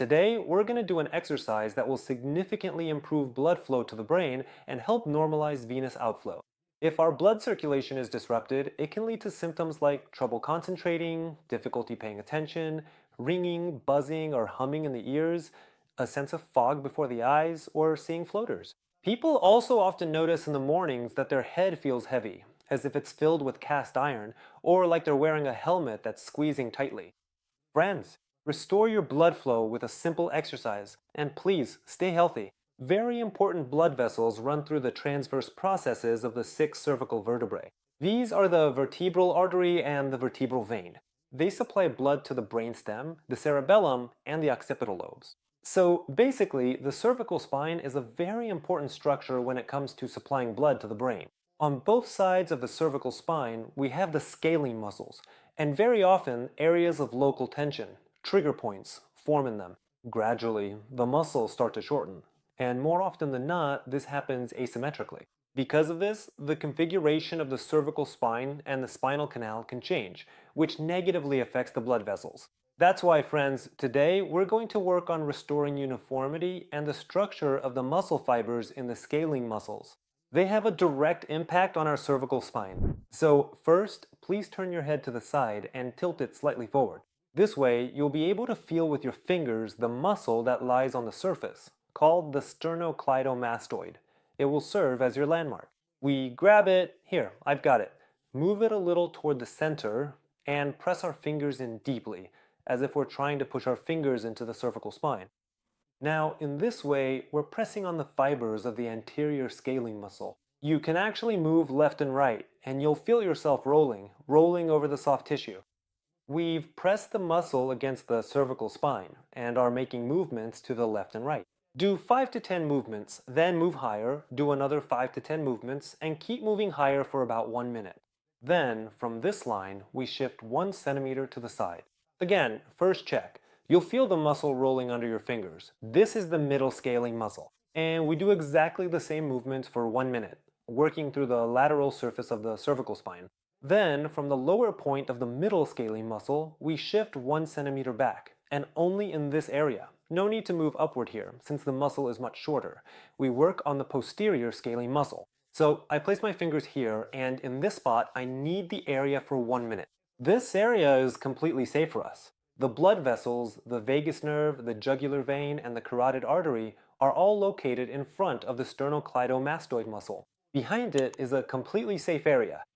Today, we're going to do an exercise that will significantly improve blood flow to the brain and help normalize venous outflow. If our blood circulation is disrupted, it can lead to symptoms like trouble concentrating, difficulty paying attention, ringing, buzzing, or humming in the ears, a sense of fog before the eyes, or seeing floaters. People also often notice in the mornings that their head feels heavy, as if it's filled with cast iron, or like they're wearing a helmet that's squeezing tightly. Friends, restore your blood flow with a simple exercise, and please stay healthy. Very important blood vessels run through the transverse processes of the six cervical vertebrae. These are the vertebral artery and the vertebral vein. They supply blood to the brainstem, the cerebellum, and the occipital lobes. So basically, the cervical spine is a very important structure when it comes to supplying blood to the brain. On both sides of the cervical spine, we have the scalene muscles, and very often areas of local tension, trigger points, form in them. Gradually, the muscles start to shorten, and more often than not, this happens asymmetrically. Because of this, the configuration of the cervical spine and the spinal canal can change, which negatively affects the blood vessels. That's why, friends, today we're going to work on restoring uniformity and the structure of the muscle fibers in the scalene muscles. They have a direct impact on our cervical spine. So first, please turn your head to the side and tilt it slightly forward. This way, you'll be able to feel with your fingers the muscle that lies on the surface, called the sternocleidomastoid. It will serve as your landmark. We grab it, here, I've got it. Move it a little toward the center and press our fingers in deeply, as if we're trying to push our fingers into the cervical spine. Now, in this way, we're pressing on the fibers of the anterior scalene muscle. You can actually move left and right, and you'll feel yourself rolling over the soft tissue. We've pressed the muscle against the cervical spine and are making movements to the left and right. Do 5 to 10 movements, then move higher, do another 5 to 10 movements, and keep moving higher for about 1 minute. Then, from this line, we shift 1 centimeter to the side. Again, first check. You'll feel the muscle rolling under your fingers. This is the middle scalene muscle. And we do exactly the same movements for 1 minute, working through the lateral surface of the cervical spine. Then, from the lower point of the middle scalene muscle, we shift 1 centimeter back, and only in this area. No need to move upward here, since the muscle is much shorter. We work on the posterior scalene muscle. So I place my fingers here, and in this spot, I knead the area for 1 minute. This area is completely safe for us. The blood vessels, the vagus nerve, the jugular vein, and the carotid artery are all located in front of the sternocleidomastoid muscle. Behind it is a completely safe area.